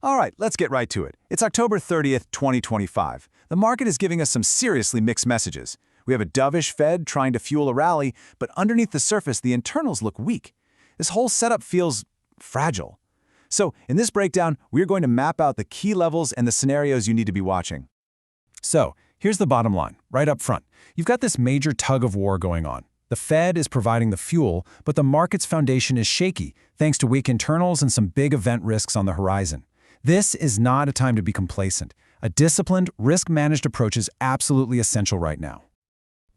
All right, let's get right to it. It's October 30th, 2025. The market is giving us some seriously mixed messages. We have a dovish Fed trying to fuel a rally, but underneath the surface, the internals look weak. This whole setup feels fragile. So, in this breakdown, we're going to map out the key levels and the scenarios you need to be watching. So, here's the bottom line, right up front. You've got this major tug of war going on. The Fed is providing the fuel, but the market's foundation is shaky, thanks to weak internals and some big event risks on the horizon. This is not a time to be complacent. A disciplined, risk-managed approach is absolutely essential right now.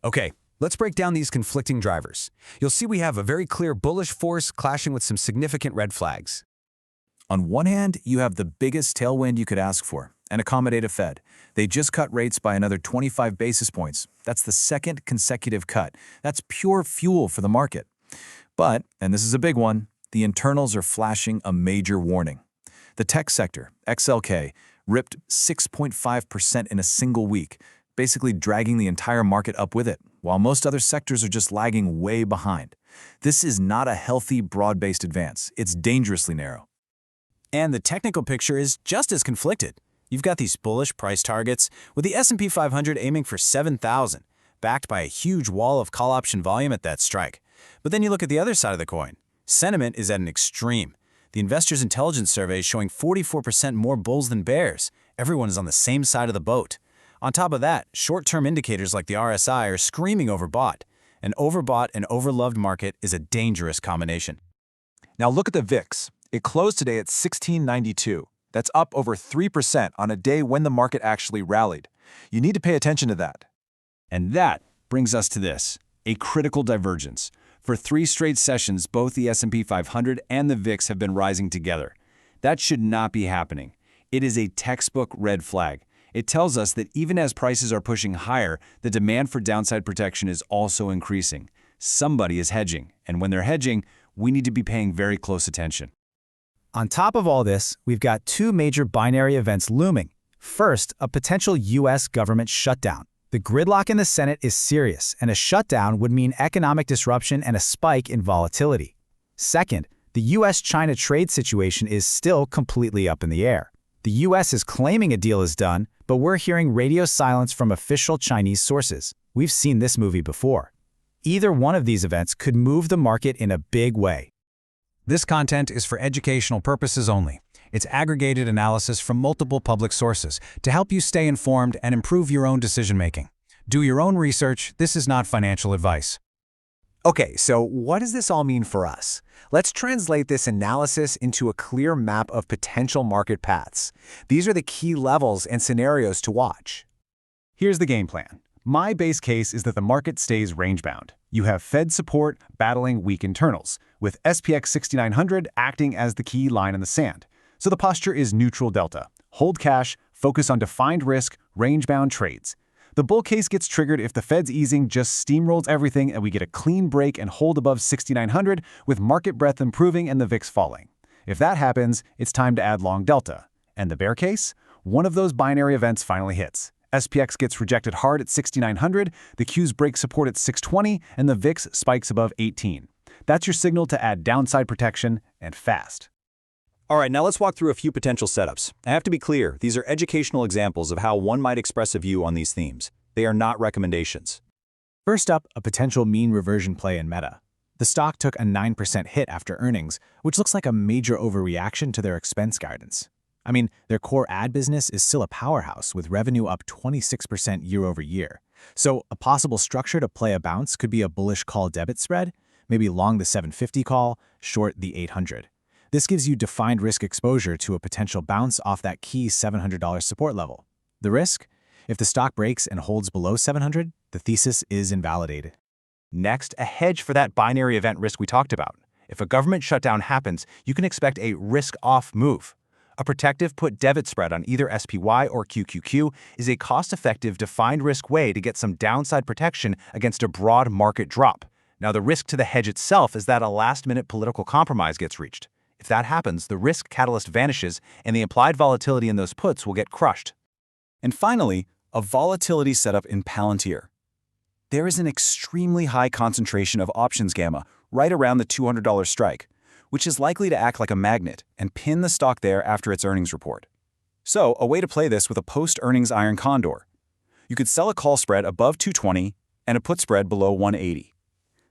Okay, let's break down these conflicting drivers. You'll see we have a very clear bullish force clashing with some significant red flags. On one hand, you have the biggest tailwind you could ask for, an accommodative Fed. They just cut rates by another 25 basis points. That's the second consecutive cut. That's pure fuel for the market. But, and this is a big one, the internals are flashing a major warning. The tech sector, XLK, ripped 6.5% in a single week, basically dragging the entire market up with it, while most other sectors are just lagging way behind. This is not a healthy, broad-based advance. It's dangerously narrow. And the technical picture is just as conflicted. You've got these bullish price targets, with the S&P 500 aiming for 7,000, backed by a huge wall of call option volume at that strike. But then you look at the other side of the coin. Sentiment is at an extreme. The Investors Intelligence Survey is showing 44% more bulls than bears. Everyone is on the same side of the boat. On top of that, short-term indicators like the RSI are screaming overbought. An overbought and overloved market is a dangerous combination. Now look at the VIX. It closed today at 1692. That's up over 3% on a day when the market actually rallied. You need to pay attention to that. And that brings us to this, a critical divergence. For 3 straight sessions, both the S&P 500 and the VIX have been rising together. That should not be happening. It is a textbook red flag. It tells us that even as prices are pushing higher, the demand for downside protection is also increasing. Somebody is hedging, and when they're hedging, we need to be paying very close attention. On top of all this, we've got 2 major binary events looming. First, a potential U.S. government shutdown. The gridlock in the Senate is serious, and a shutdown would mean economic disruption and a spike in volatility. Second, the U.S.-China trade situation is still completely up in the air. The U.S. is claiming a deal is done, but we're hearing radio silence from official Chinese sources. We've seen this movie before. Either one of these events could move the market in a big way. This content is for educational purposes only. It's aggregated analysis from multiple public sources to help you stay informed and improve your own decision-making. Do your own research. This is not financial advice. Okay, so what does this all mean for us? Let's translate this analysis into a clear map of potential market paths. These are the key levels and scenarios to watch. Here's the game plan. My base case is that the market stays range-bound. You have Fed support battling weak internals, with SPX 6900 acting as the key line in the sand. So the posture is neutral delta. Hold cash, focus on defined risk, range-bound trades. The bull case gets triggered if the Fed's easing just steamrolls everything and we get a clean break and hold above 6900 with market breadth improving and the VIX falling. If that happens, it's time to add long delta. And the bear case? One of those binary events finally hits. SPX gets rejected hard at 6900, the Qs break support at 620, and the VIX spikes above 18. That's your signal to add downside protection, and fast. All right, now let's walk through a few potential setups. I have to be clear, these are educational examples of how one might express a view on these themes. They are not recommendations. First up, a potential mean reversion play in Meta. The stock took a 9% hit after earnings, which looks like a major overreaction to their expense guidance. I mean, their core ad business is still a powerhouse with revenue up 26% year over year. So a possible structure to play a bounce could be a bullish call debit spread, maybe long the 750 call, short the 800. This gives you defined risk exposure to a potential bounce off that key $700 support level. The risk? If the stock breaks and holds below 700, the thesis is invalidated. Next, a hedge for that binary event risk we talked about. If a government shutdown happens, you can expect a risk-off move. A protective put debit spread on either SPY or QQQ is a cost-effective defined risk way to get some downside protection against a broad market drop. Now, the risk to the hedge itself is that a last-minute political compromise gets reached. If that happens, the risk catalyst vanishes and the implied volatility in those puts will get crushed. And finally, a volatility setup in Palantir. There is an extremely high concentration of options gamma right around the $200 strike. which is likely to act like a magnet and pin the stock there after its earnings report. So, a way to play this with a post-earnings iron condor. You could sell a call spread above 220 and a put spread below 180.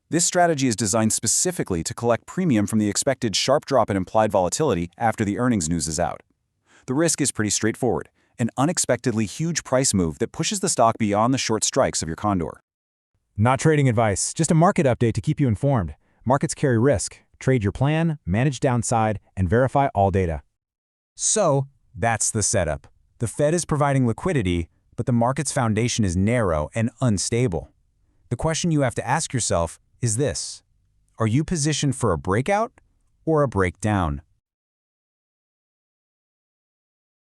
This strategy is designed specifically to collect premium from the expected sharp drop in implied volatility after the earnings news is out. The risk is pretty straightforward, an unexpectedly huge price move that pushes the stock beyond the short strikes of your condor. Not trading advice, just a market update to keep you informed. Markets carry risk. Trade your plan, manage downside, and verify all data. So, that's the setup. The Fed is providing liquidity, but the market's foundation is narrow and unstable. The question you have to ask yourself is this: are you positioned for a breakout or a breakdown?